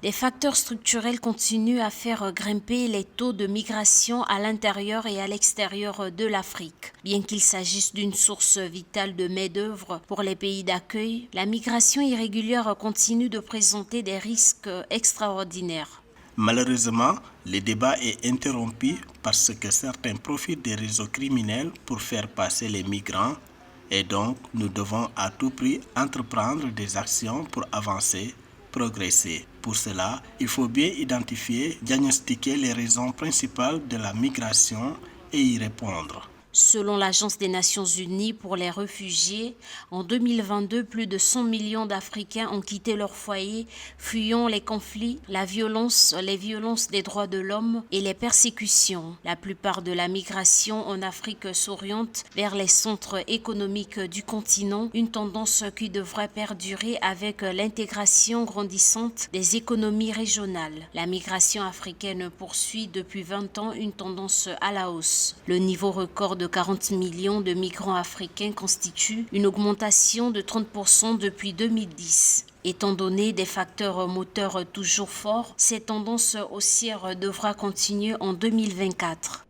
Des facteurs structurels continuent à faire grimper les taux de migration à l'intérieur et à l'extérieur de l'Afrique. Bien qu'il s'agisse d'une source vitale de main-d'œuvre pour les pays d'accueil, la migration irrégulière continue de présenter des risques extraordinaires. Malheureusement, le débat est interrompu parce que certains profitent des réseaux criminels pour faire passer les migrants et donc nous devons à tout prix entreprendre des actions pour avancer, progresser. Pour cela, il faut bien identifier, diagnostiquer les raisons principales de la migration et y répondre. Selon l'Agence des Nations Unies pour les réfugiés, en 2022, plus de 100 millions d'Africains ont quitté leur foyer, fuyant les conflits, la violence, les violences des droits de l'homme et les persécutions. La plupart de la migration en Afrique s'oriente vers les centres économiques du continent, une tendance qui devrait perdurer avec l'intégration grandissante des économies régionales. La migration africaine poursuit depuis 20 ans une tendance à la hausse. Le niveau record de 40 millions de migrants africains constitue une augmentation de 30% depuis 2010. Étant donné des facteurs moteurs toujours forts, cette tendance haussière devra continuer en 2024.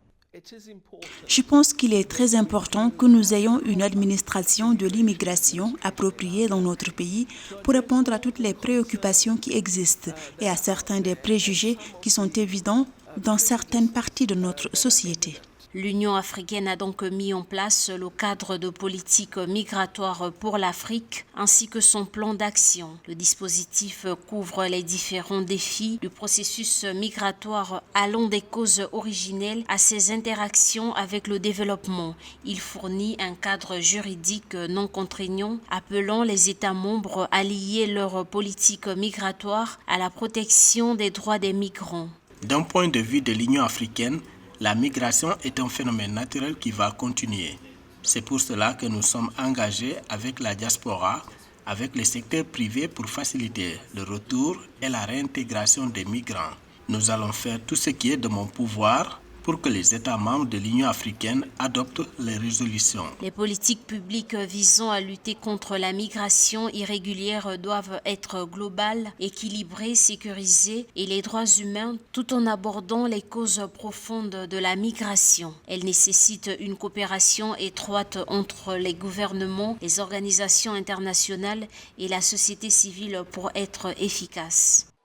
Je pense qu'il est très important que nous ayons une administration de l'immigration appropriée dans notre pays pour répondre à toutes les préoccupations qui existent et à certains des préjugés qui sont évidents dans certaines parties de notre société. L'Union africaine a donc mis en place le cadre de politique migratoire pour l'Afrique ainsi que son plan d'action. Le dispositif couvre les différents défis du processus migratoire allant des causes originelles à ses interactions avec le développement. Il fournit un cadre juridique non contraignant appelant les États membres à lier leur politique migratoire à la protection des droits des migrants. D'un point de vue de l'Union africaine, la migration est un phénomène naturel qui va continuer. C'est pour cela que nous sommes engagés avec la diaspora, avec le secteur privé pour faciliter le retour et la réintégration des migrants. Nous allons faire tout ce qui est de mon pouvoir pour que les États membres de l'Union africaine adoptent les résolutions. Les politiques publiques visant à lutter contre la migration irrégulière doivent être globales, équilibrées, sécurisées et les droits humains tout en abordant les causes profondes de la migration. Elles nécessitent une coopération étroite entre les gouvernements, les organisations internationales et la société civile pour être efficaces.